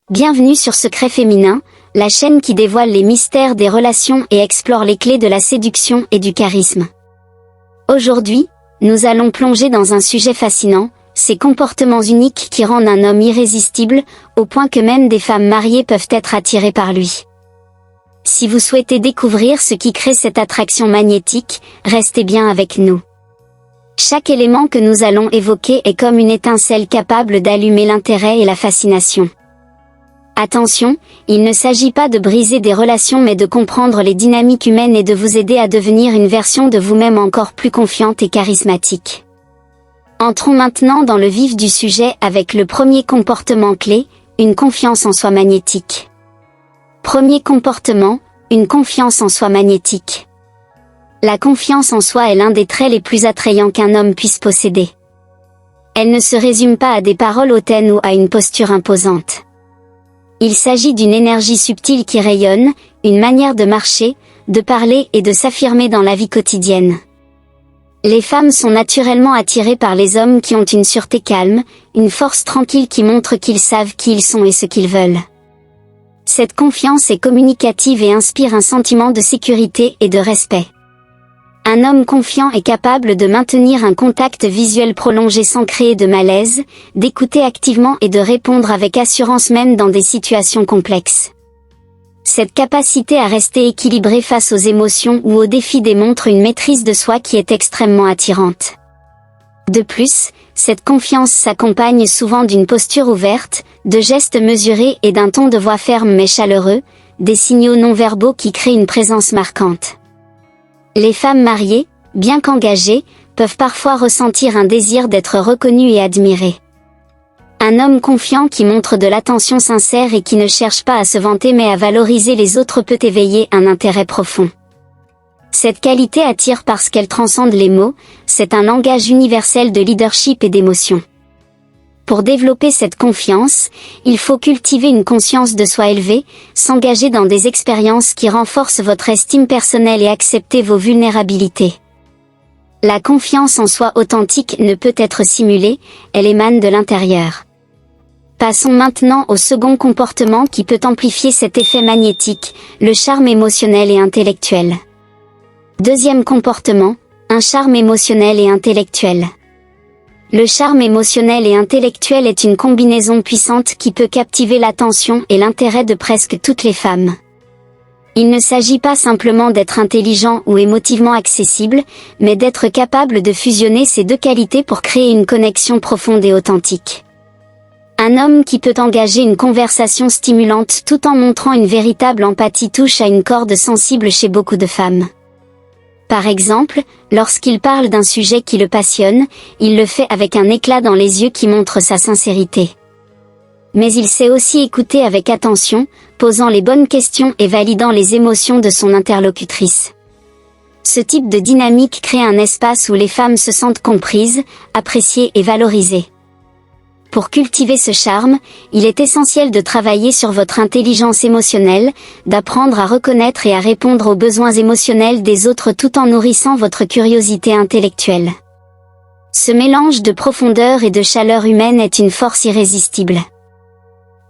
Bienvenue sur Secret Féminin, la chaîne qui dévoile les mystères des relations et explore les clés de la séduction et du charisme. Aujourd'hui, nous allons plonger dans un sujet fascinant, ces comportements uniques qui rendent un homme irrésistible, au point que même des femmes mariées peuvent être attirées par lui. Si vous souhaitez découvrir ce qui crée cette attraction magnétique, restez bien avec nous. Chaque élément que nous allons évoquer est comme une étincelle capable d'allumer l'intérêt et la fascination. Attention, il ne s'agit pas de briser des relations mais de comprendre les dynamiques humaines et de vous aider à devenir une version de vous-même encore plus confiante et charismatique. Entrons maintenant dans le vif du sujet avec le premier comportement clé, une confiance en soi magnétique. Premier comportement, une confiance en soi magnétique. La confiance en soi est l'un des traits les plus attrayants qu'un homme puisse posséder. Elle ne se résume pas à des paroles hautaines ou à une posture imposante. Il s'agit d'une énergie subtile qui rayonne, une manière de marcher, de parler et de s'affirmer dans la vie quotidienne. Les femmes sont naturellement attirées par les hommes qui ont une sûreté calme, une force tranquille qui montre qu'ils savent qui ils sont et ce qu'ils veulent. Cette confiance est communicative et inspire un sentiment de sécurité et de respect. Un homme confiant est capable de maintenir un contact visuel prolongé sans créer de malaise, d'écouter activement et de répondre avec assurance même dans des situations complexes. Cette capacité à rester équilibré face aux émotions ou aux défis démontre une maîtrise de soi qui est extrêmement attirante. De plus, cette confiance s'accompagne souvent d'une posture ouverte, de gestes mesurés et d'un ton de voix ferme mais chaleureux, des signaux non-verbaux qui créent une présence marquante. Les femmes mariées, bien qu'engagées, peuvent parfois ressentir un désir d'être reconnues et admirées. Un homme confiant qui montre de l'attention sincère et qui ne cherche pas à se vanter mais à valoriser les autres peut éveiller un intérêt profond. Cette qualité attire parce qu'elle transcende les mots, c'est un langage universel de leadership et d'émotion. Pour développer cette confiance, il faut cultiver une conscience de soi élevée, s'engager dans des expériences qui renforcent votre estime personnelle et accepter vos vulnérabilités. La confiance en soi authentique ne peut être simulée, elle émane de l'intérieur. Passons maintenant au second comportement qui peut amplifier cet effet magnétique, le charme émotionnel et intellectuel. Deuxième comportement, un charme émotionnel et intellectuel. Le charme émotionnel et intellectuel est une combinaison puissante qui peut captiver l'attention et l'intérêt de presque toutes les femmes. Il ne s'agit pas simplement d'être intelligent ou émotivement accessible, mais d'être capable de fusionner ces deux qualités pour créer une connexion profonde et authentique. Un homme qui peut engager une conversation stimulante tout en montrant une véritable empathie touche à une corde sensible chez beaucoup de femmes. Par exemple, lorsqu'il parle d'un sujet qui le passionne, il le fait avec un éclat dans les yeux qui montre sa sincérité. Mais il sait aussi écouter avec attention, posant les bonnes questions et validant les émotions de son interlocutrice. Ce type de dynamique crée un espace où les femmes se sentent comprises, appréciées et valorisées. Pour cultiver ce charme, il est essentiel de travailler sur votre intelligence émotionnelle, d'apprendre à reconnaître et à répondre aux besoins émotionnels des autres tout en nourrissant votre curiosité intellectuelle. Ce mélange de profondeur et de chaleur humaine est une force irrésistible.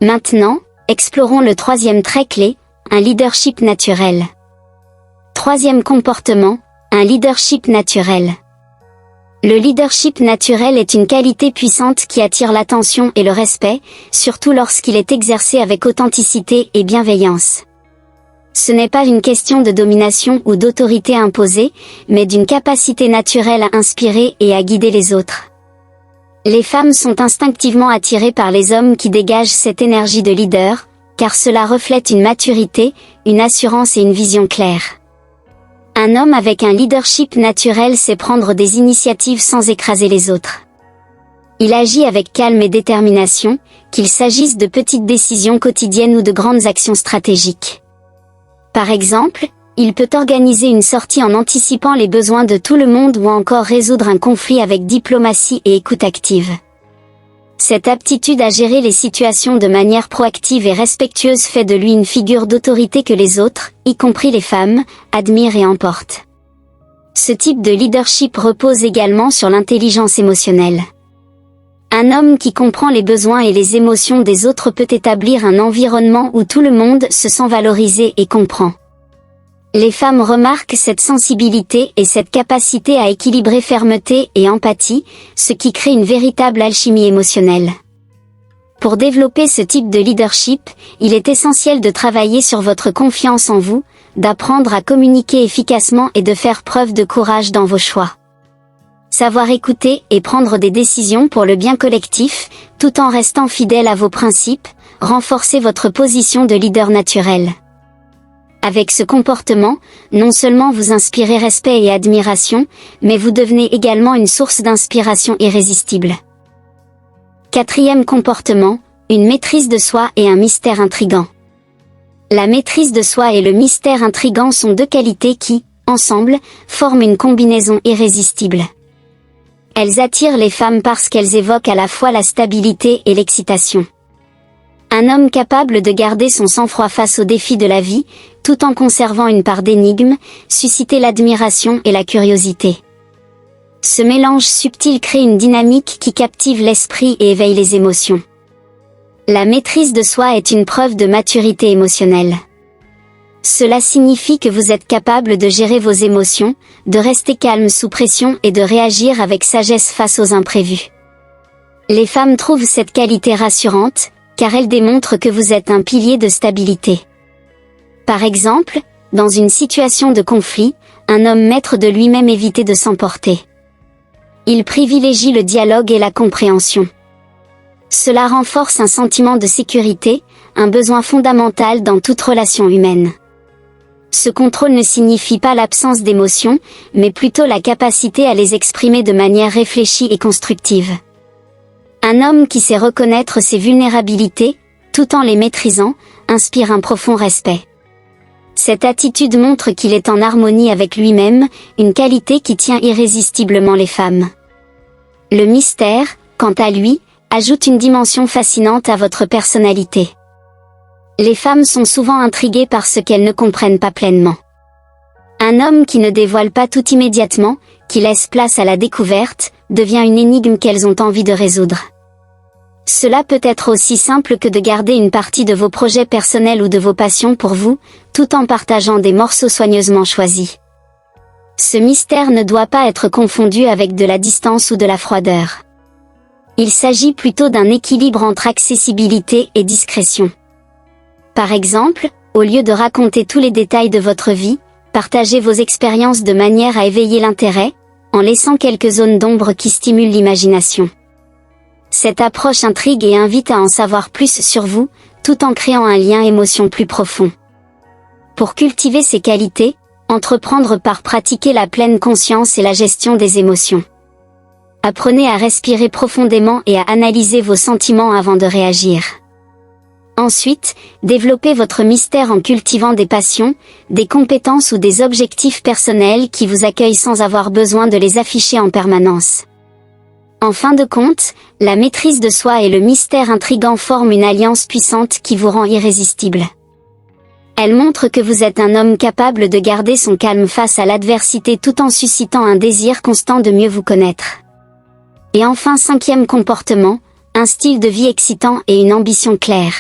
Maintenant, explorons le troisième trait clé, un leadership naturel. Troisième comportement, un leadership naturel. Le leadership naturel est une qualité puissante qui attire l'attention et le respect, surtout lorsqu'il est exercé avec authenticité et bienveillance. Ce n'est pas une question de domination ou d'autorité imposée, mais d'une capacité naturelle à inspirer et à guider les autres. Les femmes sont instinctivement attirées par les hommes qui dégagent cette énergie de leader, car cela reflète une maturité, une assurance et une vision claire. Un homme avec un leadership naturel sait prendre des initiatives sans écraser les autres. Il agit avec calme et détermination, qu'il s'agisse de petites décisions quotidiennes ou de grandes actions stratégiques. Par exemple, il peut organiser une sortie en anticipant les besoins de tout le monde ou encore résoudre un conflit avec diplomatie et écoute active. Cette aptitude à gérer les situations de manière proactive et respectueuse fait de lui une figure d'autorité que les autres, y compris les femmes, admirent et emportent. Ce type de leadership repose également sur l'intelligence émotionnelle. Un homme qui comprend les besoins et les émotions des autres peut établir un environnement où tout le monde se sent valorisé et comprend. Les femmes remarquent cette sensibilité et cette capacité à équilibrer fermeté et empathie, ce qui crée une véritable alchimie émotionnelle. Pour développer ce type de leadership, il est essentiel de travailler sur votre confiance en vous, d'apprendre à communiquer efficacement et de faire preuve de courage dans vos choix. Savoir écouter et prendre des décisions pour le bien collectif, tout en restant fidèle à vos principes, renforcer votre position de leader naturel. Avec ce comportement, non seulement vous inspirez respect et admiration, mais vous devenez également une source d'inspiration irrésistible. 4e comportement, une maîtrise de soi et un mystère intrigant. La maîtrise de soi et le mystère intrigant sont deux qualités qui, ensemble, forment une combinaison irrésistible. Elles attirent les femmes parce qu'elles évoquent à la fois la stabilité et l'excitation. Un homme capable de garder son sang-froid face aux défis de la vie, tout en conservant une part d'énigme, suscite l'admiration et la curiosité. Ce mélange subtil crée une dynamique qui captive l'esprit et éveille les émotions. La maîtrise de soi est une preuve de maturité émotionnelle. Cela signifie que vous êtes capable de gérer vos émotions, de rester calme sous pression et de réagir avec sagesse face aux imprévus. Les femmes trouvent cette qualité rassurante, car elle démontre que vous êtes un pilier de stabilité. Par exemple, dans une situation de conflit, un homme maître de lui-même évite de s'emporter. Il privilégie le dialogue et la compréhension. Cela renforce un sentiment de sécurité, un besoin fondamental dans toute relation humaine. Ce contrôle ne signifie pas l'absence d'émotions, mais plutôt la capacité à les exprimer de manière réfléchie et constructive. Un homme qui sait reconnaître ses vulnérabilités, tout en les maîtrisant, inspire un profond respect. Cette attitude montre qu'il est en harmonie avec lui-même, une qualité qui tient irrésistiblement les femmes. Le mystère, quant à lui, ajoute une dimension fascinante à votre personnalité. Les femmes sont souvent intriguées par ce qu'elles ne comprennent pas pleinement. Un homme qui ne dévoile pas tout immédiatement, qui laisse place à la découverte, devient une énigme qu'elles ont envie de résoudre. Cela peut être aussi simple que de garder une partie de vos projets personnels ou de vos passions pour vous, tout en partageant des morceaux soigneusement choisis. Ce mystère ne doit pas être confondu avec de la distance ou de la froideur. Il s'agit plutôt d'un équilibre entre accessibilité et discrétion. Par exemple, au lieu de raconter tous les détails de votre vie, partagez vos expériences de manière à éveiller l'intérêt, en laissant quelques zones d'ombre qui stimulent l'imagination. Cette approche intrigue et invite à en savoir plus sur vous, tout en créant un lien émotion plus profond. Pour cultiver ces qualités, entreprendre par pratiquer la pleine conscience et la gestion des émotions. Apprenez à respirer profondément et à analyser vos sentiments avant de réagir. Ensuite, développez votre mystère en cultivant des passions, des compétences ou des objectifs personnels qui vous accueillent sans avoir besoin de les afficher en permanence. En fin de compte, la maîtrise de soi et le mystère intrigant forment une alliance puissante qui vous rend irrésistible. Elle montre que vous êtes un homme capable de garder son calme face à l'adversité tout en suscitant un désir constant de mieux vous connaître. Et enfin, 5e comportement, un style de vie excitant et une ambition claire.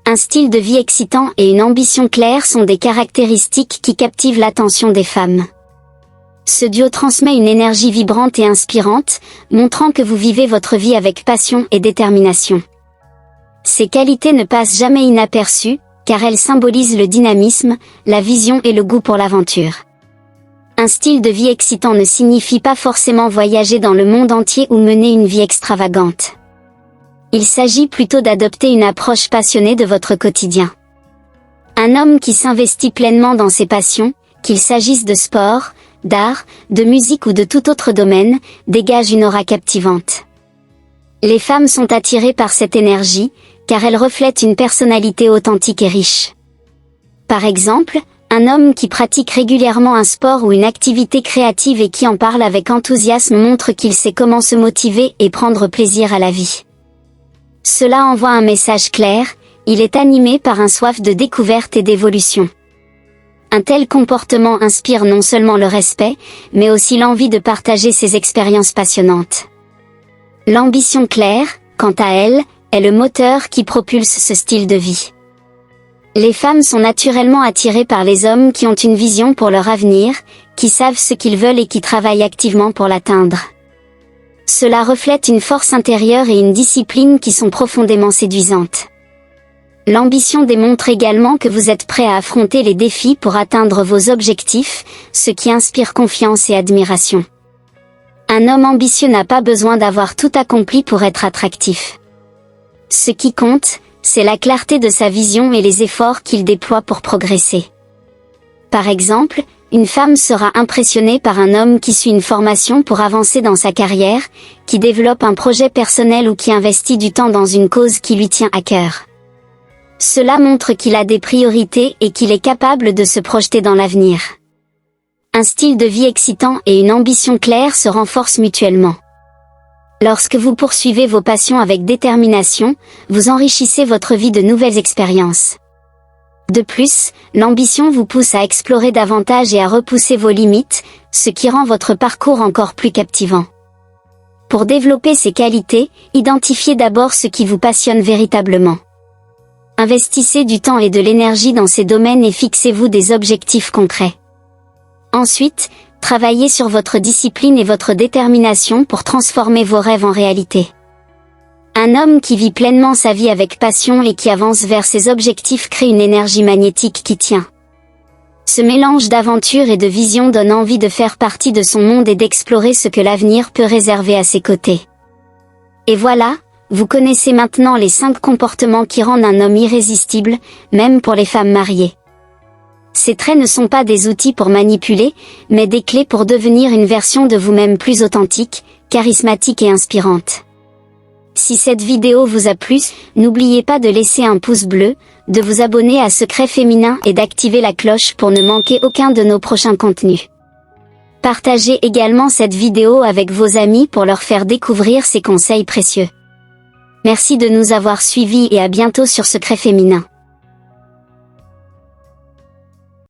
Un style de vie excitant et une ambition claire sont des caractéristiques qui captivent l'attention des femmes. Ce duo transmet une énergie vibrante et inspirante, montrant que vous vivez votre vie avec passion et détermination. Ces qualités ne passent jamais inaperçues, car elles symbolisent le dynamisme, la vision et le goût pour l'aventure. Un style de vie excitant ne signifie pas forcément voyager dans le monde entier ou mener une vie extravagante. Il s'agit plutôt d'adopter une approche passionnée de votre quotidien. Un homme qui s'investit pleinement dans ses passions, qu'il s'agisse de sport, d'art, de musique ou de tout autre domaine, dégage une aura captivante. Les femmes sont attirées par cette énergie, car elle reflète une personnalité authentique et riche. Par exemple, un homme qui pratique régulièrement un sport ou une activité créative et qui en parle avec enthousiasme montre qu'il sait comment se motiver et prendre plaisir à la vie. Cela envoie un message clair, il est animé par un soif de découverte et d'évolution. Un tel comportement inspire non seulement le respect, mais aussi l'envie de partager ses expériences passionnantes. L'ambition claire, quant à elle, est le moteur qui propulse ce style de vie. Les femmes sont naturellement attirées par les hommes qui ont une vision pour leur avenir, qui savent ce qu'ils veulent et qui travaillent activement pour l'atteindre. Cela reflète une force intérieure et une discipline qui sont profondément séduisantes. L'ambition démontre également que vous êtes prêt à affronter les défis pour atteindre vos objectifs, ce qui inspire confiance et admiration. Un homme ambitieux n'a pas besoin d'avoir tout accompli pour être attractif. Ce qui compte, c'est la clarté de sa vision et les efforts qu'il déploie pour progresser. Par exemple, une femme sera impressionnée par un homme qui suit une formation pour avancer dans sa carrière, qui développe un projet personnel ou qui investit du temps dans une cause qui lui tient à cœur. Cela montre qu'il a des priorités et qu'il est capable de se projeter dans l'avenir. Un style de vie excitant et une ambition claire se renforcent mutuellement. Lorsque vous poursuivez vos passions avec détermination, vous enrichissez votre vie de nouvelles expériences. De plus, l'ambition vous pousse à explorer davantage et à repousser vos limites, ce qui rend votre parcours encore plus captivant. Pour développer ces qualités, identifiez d'abord ce qui vous passionne véritablement. Investissez du temps et de l'énergie dans ces domaines et fixez-vous des objectifs concrets. Ensuite, travaillez sur votre discipline et votre détermination pour transformer vos rêves en réalité. Un homme qui vit pleinement sa vie avec passion et qui avance vers ses objectifs crée une énergie magnétique qui tient. Ce mélange d'aventure et de vision donne envie de faire partie de son monde et d'explorer ce que l'avenir peut réserver à ses côtés. Et voilà, vous connaissez maintenant les 5 comportements qui rendent un homme irrésistible, même pour les femmes mariées. Ces traits ne sont pas des outils pour manipuler, mais des clés pour devenir une version de vous-même plus authentique, charismatique et inspirante. Si cette vidéo vous a plu, n'oubliez pas de laisser un pouce bleu, de vous abonner à Secret Féminin et d'activer la cloche pour ne manquer aucun de nos prochains contenus. Partagez également cette vidéo avec vos amis pour leur faire découvrir ces conseils précieux. Merci de nous avoir suivis et à bientôt sur Secret Féminin.